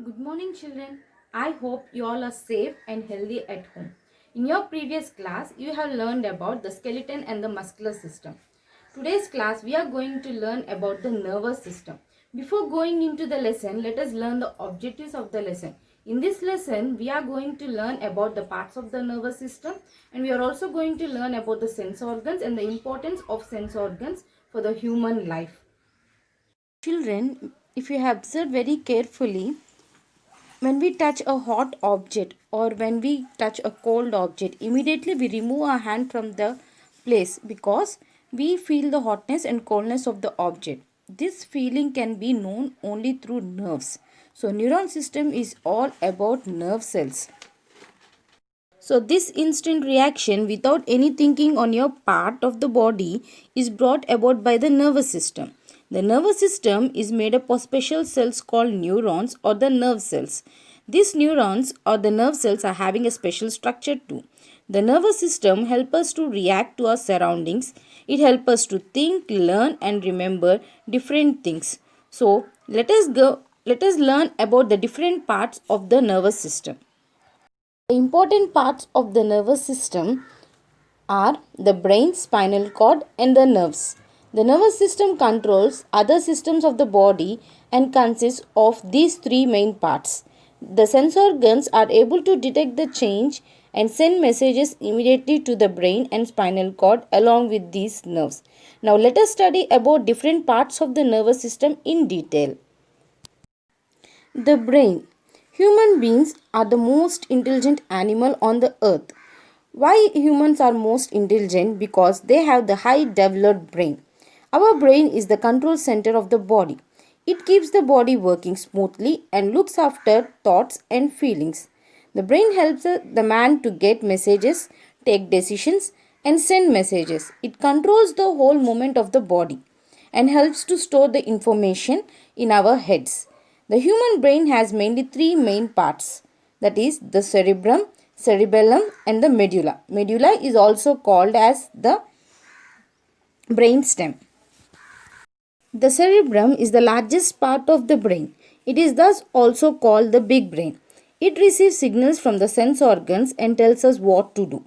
Good morning, children. I hope you all are safe and healthy at home. In your previous class, you have learned about the skeleton and the muscular system. Today's class, we are going to learn about the nervous system. Before going into the lesson, let us learn the objectives of the lesson. In this lesson, we are going to learn about the parts of the nervous system, and we are also going to learn about the sense organs and the importance of sense organs for the human life. Children, if you have observed very carefully, when we touch a hot object or when we touch a cold object, immediately we remove our hand from the place because we feel the hotness and coldness of the object. This feeling can be known only through nerves. So neuron system is all about nerve cells. So this instant reaction without any thinking on your part of the body is brought about by the nervous system. The nervous system is made up of special cells called neurons or the nerve cells. These neurons or the nerve cells are having a special structure too. The nervous system helps us to react to our surroundings. It helps us to think, learn and remember different things. So let us learn about the different parts of the nervous system. The important parts of the nervous system are the brain, spinal cord, and the nerves. The nervous system controls other systems of the body and consists of these three main parts. The sense organs are able to detect the change and send messages immediately to the brain and spinal cord along with these nerves. Now let us study about different parts of the nervous system in detail. The brain. Human beings are the most intelligent animal on the earth. Why humans are most intelligent? Because they have the high developed brain. Our brain is the control center of the body. It keeps the body working smoothly and looks after thoughts and feelings. The brain helps the man to get messages, take decisions, and send messages. It controls the whole movement of the body and helps to store the information in our heads. The human brain has mainly three main parts, that is the cerebrum, cerebellum and the medulla. Medulla is also called as the brainstem. The cerebrum is the largest part of the brain. It is thus also called the big brain. It receives signals from the sense organs and tells us what to do.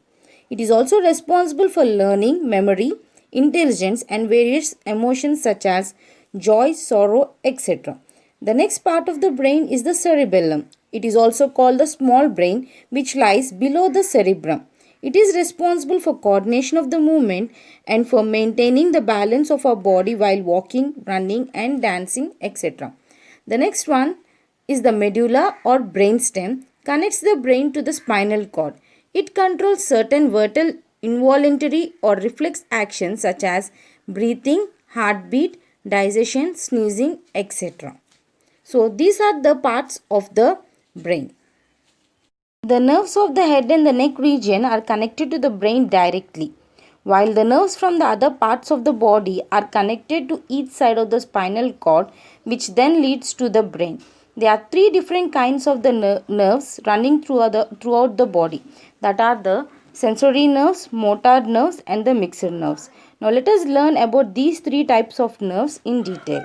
It is also responsible for learning, memory, intelligence and various emotions such as joy, sorrow, etc. The next part of the brain is the cerebellum. It is also called the small brain, which lies below the cerebrum. It is responsible for coordination of the movement and for maintaining the balance of our body while walking, running and dancing, etc. The next one is the medulla or brainstem, connects the brain to the spinal cord. It controls certain vital, involuntary or reflex actions such as breathing, heartbeat, digestion, sneezing, etc. So these are the parts of the brain. The nerves of the head and the neck region are connected to the brain directly, while the nerves from the other parts of the body are connected to each side of the spinal cord, which then leads to the brain. There are three different kinds of the nerves running throughout the body, that are the sensory nerves, motor nerves and the mixed nerves. Now let us learn about these three types of nerves in detail.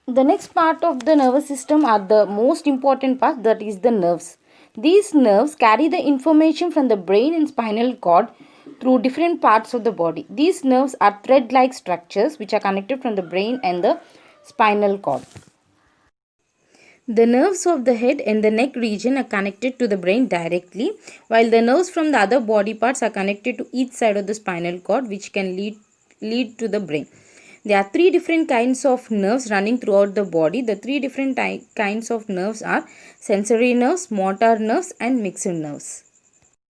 The next part of the nervous system are the most important part, that is the nerves. These nerves carry the information from the brain and spinal cord through different parts of the body. These nerves are thread-like structures which are connected from the brain and the spinal cord. The nerves of the head and the neck region are connected to the brain directly, while the nerves from the other body parts are connected to each side of the spinal cord, which can lead to the brain. There are three different kinds of nerves running throughout the body. The three different kinds of nerves are sensory nerves, motor nerves and mixed nerves.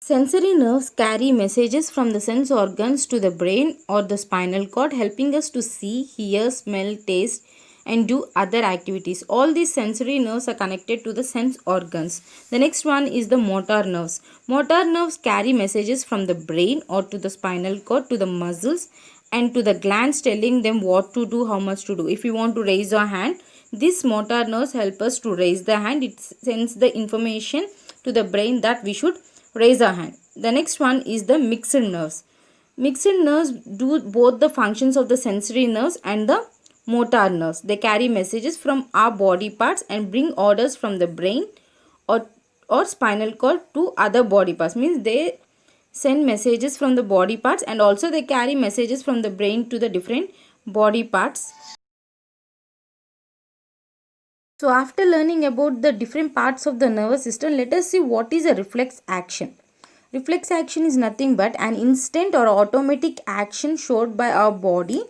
Sensory nerves carry messages from the sense organs to the brain or the spinal cord, helping us to see, hear, smell, taste, and do other activities. All these sensory nerves are connected to the sense organs. The next one is the motor nerves. Motor nerves carry messages from the brain or to the spinal cord to the muscles and to the glands, telling them what to do, how much to do. If you want to raise your hand, these motor nerves help us to raise the hand. It sends the information to the brain that we should raise our hand. The next one is the mixed nerves. Mixed nerves do both the functions of the sensory nerves and the motor nerves. They carry messages from our body parts and bring orders from the brain or spinal cord to other body parts. Means they send messages from the body parts and also they carry messages from the brain to the different body parts. So after learning about the different parts of the nervous system, let us see what is a reflex action. Reflex action is nothing but an instant or automatic action showed by our body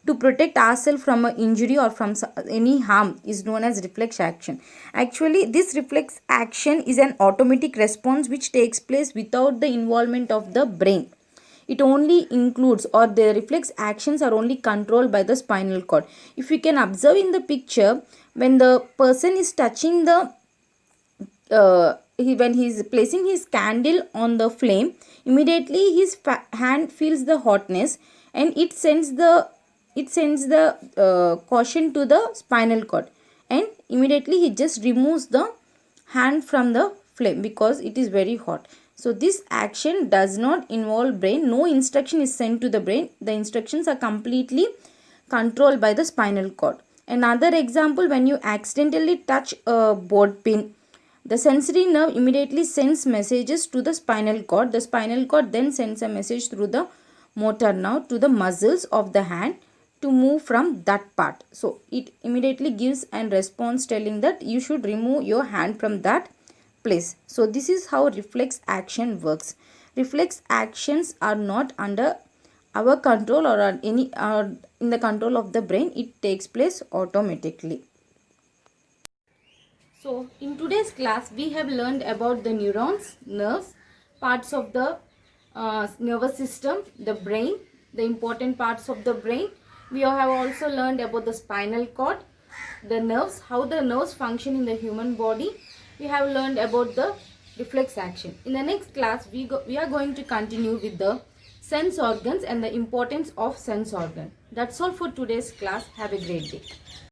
to protect ourselves from an injury or from any harm is known as reflex action. Actually, this reflex action is an automatic response which takes place without the involvement of the brain. It only includes, or the reflex actions are only controlled by the spinal cord. If you can observe in the picture, when the person is touching the when he is placing his candle on the flame, immediately his hand feels the hotness and it sends the caution to the spinal cord, and immediately he just removes the hand from the flame because it is very hot. So this action does not involve brain. No instruction is sent to the brain. The instructions are completely controlled by the spinal cord. Another example, when you accidentally touch a board pin, the sensory nerve immediately sends messages to the spinal cord. The spinal cord then sends a message through the motor nerve to the muscles of the hand to move from that part. So it immediately gives a response telling that you should remove your hand from that place. So this is how reflex action works. Reflex actions are not under our control or in the control of the brain. It takes place automatically. So in today's class we have learned about the neurons, nerves, parts of the nervous system, the brain, the important parts of the brain. We have also learned about the spinal cord, the nerves, how the nerves function in the human body. We have learned about the reflex action. In the next class we are going to continue with the sense organs and the importance of sense organ. That's all for today's class. Have a great day.